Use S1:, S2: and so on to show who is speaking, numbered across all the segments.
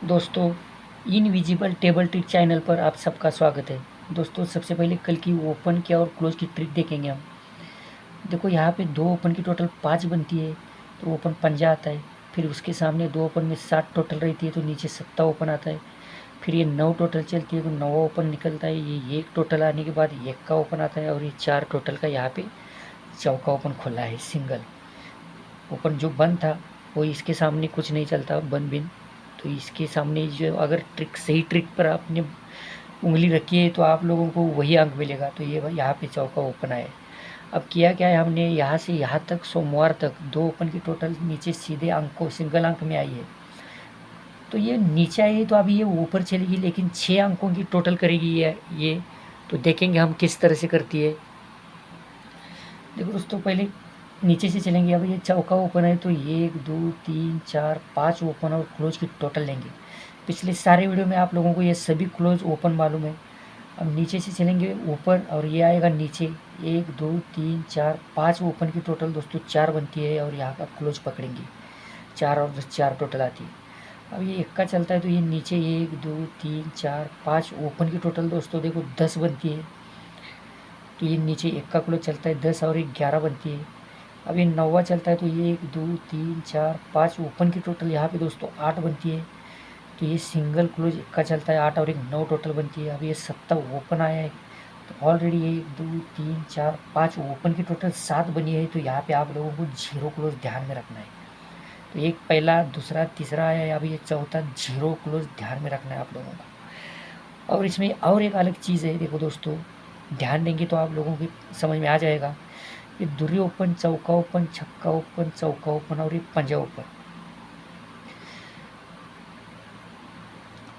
S1: दोस्तों, invisible table trick channel पर आप सबका स्वागत है। दोस्तों, सबसे पहले कल की ओपन क्या और क्लोज की ट्रिक देखेंगे हम। देखो, यहाँ पे दो ओपन की टोटल 5 बनती है तो ओपन पंजा आता है। फिर उसके सामने दो ओपन में 60 टोटल रहती है तो नीचे 70 ओपन आता है। फिर ये 9 टोटल चलती है तो 9 ओपन निकलता है। ये एक टोटल आने के बाद एक का ओपन आता है और ये 4 टोटल का यहाँ पे चौका ओपन खुला है। सिंगल ओपन जो बंद था वो इसके सामने कुछ नहीं चलता, बंद बिन। तो इसके सामने जो अगर ट्रिक सही ट्रिक पर आपने उंगली रखी है तो आप लोगों को वही अंक मिलेगा। तो ये यहाँ पे चौका ओपन आया है। अब किया क्या है हमने, यहाँ से यहाँ तक सोमवार तक दो ओपन की टोटल नीचे सीधे अंक को सिंगल अंक में आई है। तो ये नीचे आई है तो अभी ये ऊपर चलेगी, लेकिन 6 अंकों की टोटल करेगी ये। तो देखेंगे हम किस तरह से करती है। देखो दोस्तों, पहले नीचे से चलेंगे। अब ये चौका ओपन है तो ये 1 2 3 4 5 ओपन और क्लोज की टोटल लेंगे। पिछले सारे वीडियो में आप लोगों को ये सभी क्लोज ओपन मालूम है। अब नीचे से चलेंगे ऊपर और ये आएगा नीचे। 1 2 3 4 5 ओपन की टोटल दोस्तों 4 बनती है और यहाँ का क्लोज पकड़ेंगे। 4 और 10 4 टोटल आती है। अब ये इक्का चलता है तो ये नीचे 1 2 3 4 5 ओपन की टोटल दोस्तों देखो 10 बनती है। तो ये नीचे एक का क्लोज चलता है 10 और 11 बनती है। अब ये नौवा चलता है तो ये 1 2 3 4 5 ओपन की टोटल यहाँ पे दोस्तों 8 बनती है। तो ये सिंगल क्लोज इक्का चलता है 8 और 9 टोटल बनती है। अब ये 70 ओपन आया है तो ऑलरेडी 1 2 3 4 5 ओपन की टोटल 7 बनी है। तो यहाँ पे आप लोगों को जीरो क्लोज ध्यान में रखना है। तो एक पहला दूसरा तीसरा आया है, अब ये चौथा जीरो क्लोज ध्यान में रखना है आप लोगों को। और इसमें और एक अलग चीज़ है, देखो दोस्तों, ध्यान देंगे तो आप लोगों की समझ में आ जाएगा। ये दुरी ओपन, चौका ओपन, छक्का ओपन, चौका ओपन और ये पंजा ओपन।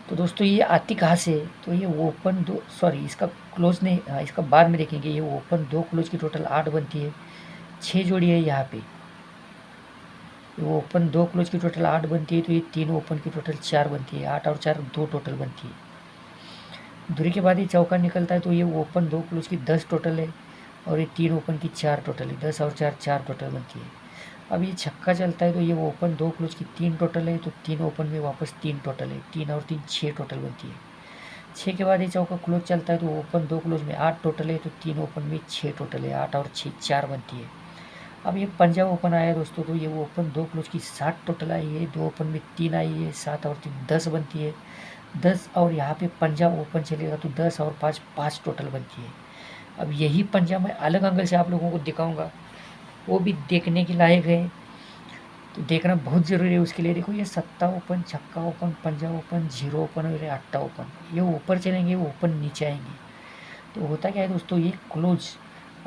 S1: तो दोस्तों ये आती कहाँ से है? तो ये ओपन दो, सॉरी इसका क्लोज नहीं, हाँ इसका बाद में देखेंगे। ये ओपन दो क्लोज की टोटल 8 बनती है। 6 जोड़ी है यहाँ पे। ये ओपन दो क्लोज की टोटल 8 बनती है तो ये 3 ओपन की टोटल 4 बनती है। 8 और 4 2 टोटल बनती है। दूरी के बाद ये चौका निकलता है तो ये ओपन दो क्लोज की 10 टोटल है और ये 3 ओपन की 4 टोटल है। 10 और 4 4 टोटल बनती है। अब ये छक्का चलता है तो ये ओपन दो क्लोज की 3 टोटल है तो 3 ओपन में वापस 3 टोटल है। 3 और 3 6 टोटल बनती है। 6 के बाद ये चौका क्लोज चलता है तो ओपन दो क्लोज में 8 टोटल है तो 3 ओपन में 6 टोटल है। 8 और 6 4 बनती है। अब ये पंजा ओपन आया दोस्तों तो ये ओपन दो क्लोज की 60 टोटल आई है। दो ओपन में 3 आई है। 7 और 3 10 बनती है। 10 और यहाँ पे पंजा ओपन चलेगा तो 10 और 5 5 टोटल बनती है। अब यही पंजा मैं अलग एंगल से आप लोगों को दिखाऊंगा, वो भी देखने के लायक है। तो देखना बहुत ज़रूरी है। उसके लिए देखो, ये सत्ता ओपन, छक्का ओपन, पंजा ओपन, जीरो ओपन और ये अट्टा ओपन। ये ऊपर चलेंगे, ओपन नीचे आएंगे। तो होता क्या है दोस्तों, ये क्लोज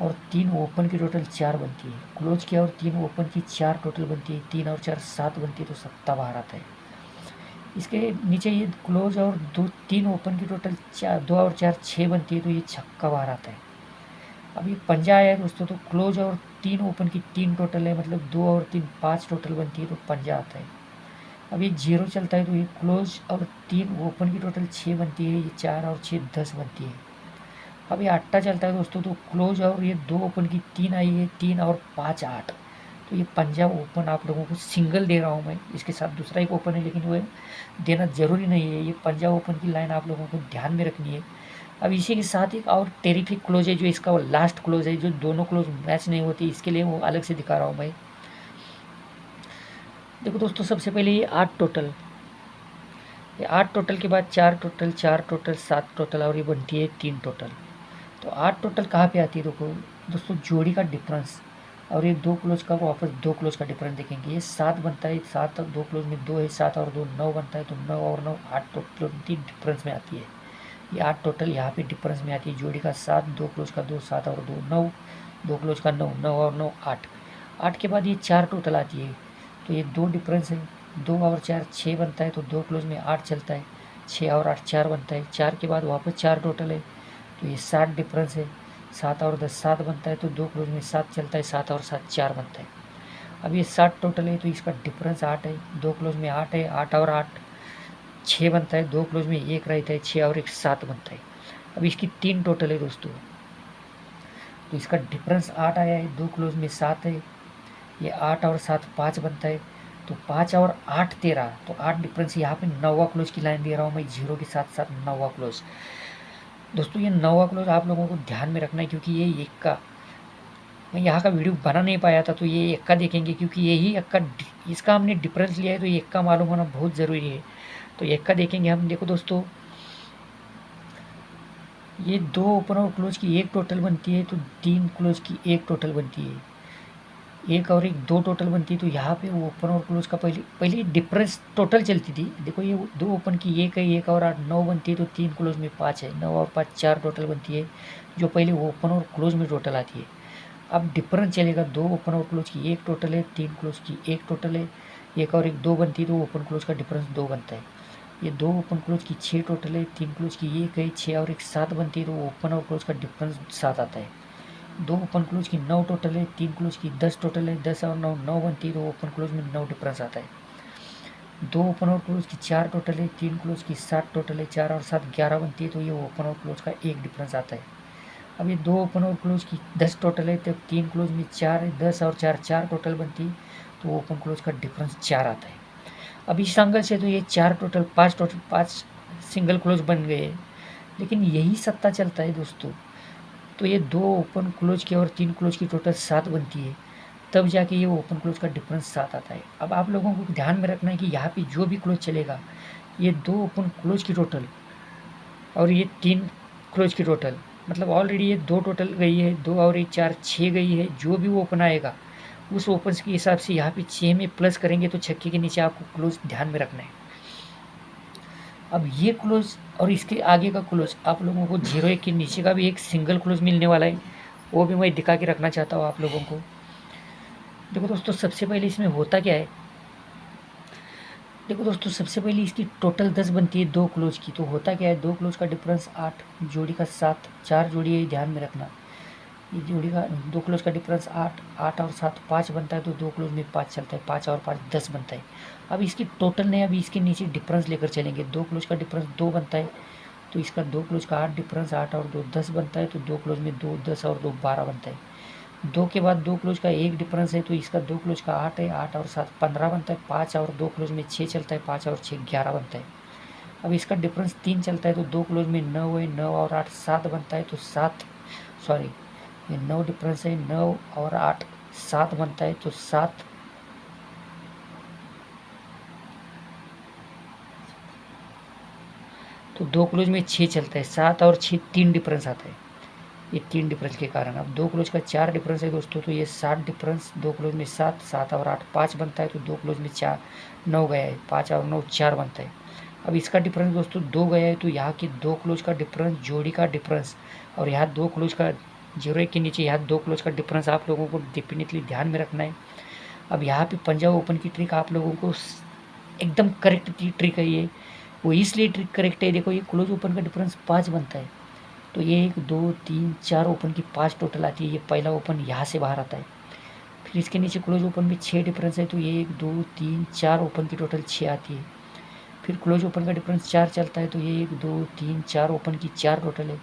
S1: और 3 ओपन की टोटल 4 बनती है। क्लोज की और 3 ओपन की 4 टोटल बनती है। 3 और 4 7 बनती है तो सत्ता बाहर आता है। इसके नीचे ये क्लोज और 3 ओपन की टोटल 4 2 और 4 6 बनती है तो ये छक्का बाहर आता है। अब ये पंजा आया है दोस्तों तो क्लोज और 3 ओपन की 3 टोटल है, मतलब 2 और 3 5 टोटल बनती है तो पंजा आता है। अब ये जीरो चलता है तो ये क्लोज और 3 ओपन की टोटल 6 बनती है। ये 4 और 6 10 बनती है। अब ये अट्टा चलता है दोस्तों तो क्लोज और ये 2 ओपन की 3 आई है। 3 और 5 8। तो ये पंजा ओपन आप लोगों को सिंगल दे रहा हूँ मैं, इसके साथ दूसरा एक ओपन है लेकिन वो देना ज़रूरी नहीं है। ये पंजा ओपन की लाइन आप लोगों को ध्यान में रखनी है। अब इसी के साथ एक और टेरिफिक क्लोज है जो इसका वो लास्ट क्लोज है, जो दोनों क्लोज मैच नहीं होती, इसके लिए वो अलग से दिखा रहा हूँ मैं। देखो दोस्तों, सबसे पहले ये 8 टोटल, ये 8 टोटल के बाद 4 टोटल, 4 टोटल, 7 टोटल और ये बनती है 3 टोटल। तो 8 टोटल कहाँ पे आती है देखो दोस्तों, जोड़ी का डिफरेंस और ये दो क्लोज का वापस दो क्लोज का डिफरेंस देखेंगे। ये 7 बनता है, 7 और 2 क्लोज में 2 है, 7 और 2 9 बनता है तो 9 और 9 8 टोटल डिफरेंस में आती है। ये 8 टोटल यहाँ पे डिफरेंस में आती है। जोड़ी का 7, दो क्लोज का 2, 7 और 2 9, दो क्लोज का 9, 9 और 9 8। 8 के बाद ये 4 टोटल आती है तो ये 2 डिफरेंस है। 2 और 4 6 बनता है तो 2 क्लोज में 8 चलता है। 6 और 8 4 बनता है। 4 के बाद वापस 4 टोटल है तो ये 7 डिफरेंस है। 7 और 10 7 बनता है तो 2 क्लोज में 7 चलता है। 7 और 7 4 बनता है। अब ये 7 टोटल है तो इसका डिफरेंस 8 है। 2 क्लोज में 8 है। 8 और 8 6 बनता है। 2 क्लोज में 1 रहता है। 6 और 1 7 बनता है। अब इसकी 3 टोटल है दोस्तों, तो इसका डिफरेंस 8 आया है। 2 क्लोज में 7 है। ये 8 और 7 5 बनता है। तो 5 और 8 13, तो 8 डिफरेंस। यहाँ पे 9वां क्लोज की लाइन दे रहा हूँ मैं, 0 के साथ साथ 9वां क्लोज। दोस्तों ये 9वां क्लोज आप लोगों को ध्यान में रखना है, क्योंकि ये एक्का, मैं यहाँ का वीडियो बना नहीं पाया था, तो ये एक्का देखेंगे, क्योंकि यही एक्का, इसका हमने डिफरेंस लिया है, तो ये एक्का मालूम होना बहुत ज़रूरी है। तो एक्का देखेंगे हम। देखो दोस्तों, ये 2 ओपन और क्लोज की एक टोटल बनती है, तो 3 क्लोज की एक टोटल बनती है, एक और एक 2 टोटल बनती है। तो यहाँ पे ओपन और क्लोज का पहले पहले डिफरेंस टोटल चलती थी। देखो ये 2 ओपन की एक है, एक और 8, 9 बनती है, तो 3 क्लोज में 5 है, 9 और 5 4 टोटल बनती है, जो पहले ओपन और क्लोज में टोटल आती है। अब डिफरेंस चलेगा, 2 ओपन और क्लोज की एक टोटल है, 3 क्लोज की एक टोटल है, एक और एक 2 बनती है, तो ओपन क्लोज का डिफरेंस 2 बनता है। ये 2 ओपन क्लोज की 6 टोटल है, 3 क्लोज की एक है, 6 और एक 7 बनती है, तो ओपन और क्लोज का डिफरेंस 7 आता है। 2 ओपन क्लोज की 9 टोटल है, 3 क्लोज की 10 टोटल है, 10 और 9 9 बनती है, तो ओपन क्लोज में 9 डिफरेंस आता है। 2 ओपन और क्लोज की 4 टोटल है, 3 क्लोज की 7 टोटल है, 4 और 7 11 बनती है, तो ये ओपन और क्लोज का एक डिफरेंस आता है। अब ये 2 ओपन और क्लोज की 10 टोटल है, तो 3 क्लोज में 4 है, 10 और 4 4 टोटल बनती है, तो ओपन क्लोज का डिफरेंस 4 आता है। अब इस एंगल से तो ये 4 टोटल 5 सिंगल क्लोज बन गए, लेकिन यही सत्ता चलता है दोस्तों। तो ये 2 ओपन क्लोज की और 3 क्लोज की टोटल 7 बनती है, तब जाके ये ओपन क्लोज का डिफरेंस 7 आता है। अब आप लोगों को ध्यान में रखना है कि यहाँ पे जो भी क्लोज चलेगा, ये 2 ओपन क्लोज की टोटल और ये 3 क्लोज की टोटल, मतलब ऑलरेडी ये 2 टोटल गई है, 2 और एक 4 6 गई है। जो भी वो ओपन आएगा, उस ओपन के हिसाब से यहाँ पे 6 में प्लस करेंगे, तो छक्के के नीचे आपको क्लोज ध्यान में रखना है। अब ये क्लोज और इसके आगे का क्लोज, आप लोगों को 0 के नीचे का भी एक सिंगल क्लोज मिलने वाला है, वो भी मैं दिखा के रखना चाहता हूँ आप लोगों को। देखो दोस्तों, सबसे पहले इसमें होता क्या है, देखो दोस्तों सबसे पहले इसकी टोटल 10 बनती है 2 क्लोज की। तो होता क्या है, 2 क्लोज का डिफरेंस 8, जोड़ी का 7, 4 जोड़ी है, ध्यान में रखना। ये जोड़ी का 2 क्लोज का डिफरेंस 8, 8 और 7 5 बनता है, तो 2 क्लोज में 5 चलता है, 5 और 5 10 बनता है। अब इसकी टोटल ने अभी इसके नीचे डिफरेंस लेकर चलेंगे। 2 क्लोज का डिफरेंस 2 बनता है, तो इसका 2 क्लोज का 8 डिफरेंस, 8 और 2 10 बनता है, तो 2 क्लोज में 2 10 और 2 12 बनता है। 2 के बाद 2 क्लोज का एक डिफरेंस है, तो इसका 2 क्लोज का 8 है, 8 और 7 15 बनता है, 5 और 2 क्लोज में 6 चलता है, 5 और 6 11 बनता है। अब इसका डिफरेंस 3 चलता है, तो 2 क्लोज में 9 है, 9 और 8 7 बनता है, तो 7 सॉरी ये 9 डिफरेंस है, 9 और 8 7 बनता है, तो 7 तो 2 क्लोज में 6 चलता है, 7 और 6 3 डिफरेंस आता है। ये 3 डिफरेंस के कारण अब 2 क्लोज का 4 डिफरेंस है दोस्तों, तो ये 7 डिफरेंस, 2 क्लोज में 7, 7 और 8 5 बनता है, तो 2 क्लोज में 4 9 गया है, 5 और 9 4 बनता है। अब इसका डिफरेंस दोस्तों 2 गया है, तो यहाँ के 2 क्लोज का डिफरेंस, जोड़ी का डिफरेंस, और यहाँ 2 क्लोज का 0 के नीचे यहाँ 2 क्लोज का डिफरेंस आप लोगों को डेफिनेटली ध्यान में रखना है। अब यहाँ पे पंजाब ओपन की ट्रिक आप लोगों को एकदम करेक्ट ट्रिक है ये, वो इसलिए ट्रिक करेक्ट है। देखो ये क्लोज ओपन का डिफरेंस 5 बनता है, तो ये 1 2 3 4 ओपन की 5 टोटल आती है। ये पहला ओपन यहाँ से बाहर आता है। फिर इसके नीचे क्लोज ओपन में 6 डिफरेंस है, तो ये 1 2 3 4 ओपन की टोटल 6 आती है। फिर क्लोज ओपन का डिफरेंस 4 चलता है, तो ये 1 2 3 4 ओपन की 4 टोटल है।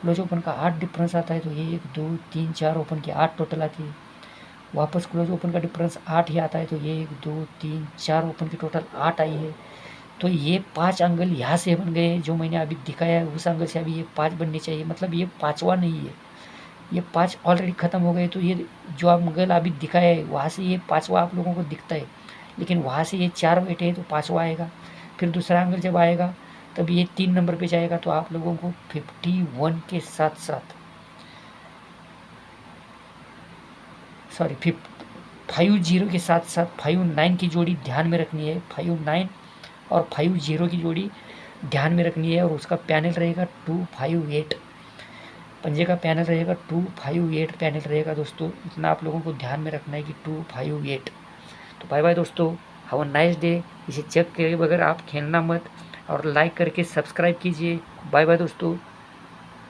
S1: क्लोज ओपन का 8 डिफरेंस आता है, तो ये 1 2 3 4 ओपन की 8 टोटल आती है। वापस क्लोज ओपन का डिफरेंस 8 ही आता है, तो ये 1 2 3 4 ओपन की टोटल 8 आई है। तो ये 5 एंगल यहाँ से बन गए, जो मैंने अभी दिखाया है उस एंगल से अभी ये 5 बनने चाहिए, मतलब ये 5वां नहीं है, ये 5 ऑलरेडी ख़त्म हो गए। तो ये जो एंगल अभी दिखाया है वहाँ से ये 5वां आप लोगों को दिखता है, लेकिन वहाँ से ये 4 बैठे हैं, तो 5वां आएगा। फिर दूसरा एंगल जब आएगा तब ये 3 नंबर पे जाएगा, तो आप लोगों को 51 के साथ साथ सॉरी 50 के साथ साथ 59 की जोड़ी ध्यान में रखनी है। 59 और 50 की जोड़ी ध्यान में रखनी है, और उसका पैनल रहेगा 258, पंजे का पैनल रहेगा 258 पैनल रहेगा दोस्तों। इतना आप लोगों को ध्यान में रखना है कि 258। तो बाय बाय दोस्तों, हैव अ नाइस डे। इसे चेक किए बगैर आप खेलना मत, और लाइक करके सब्सक्राइब कीजिए। बाय बाय दोस्तों।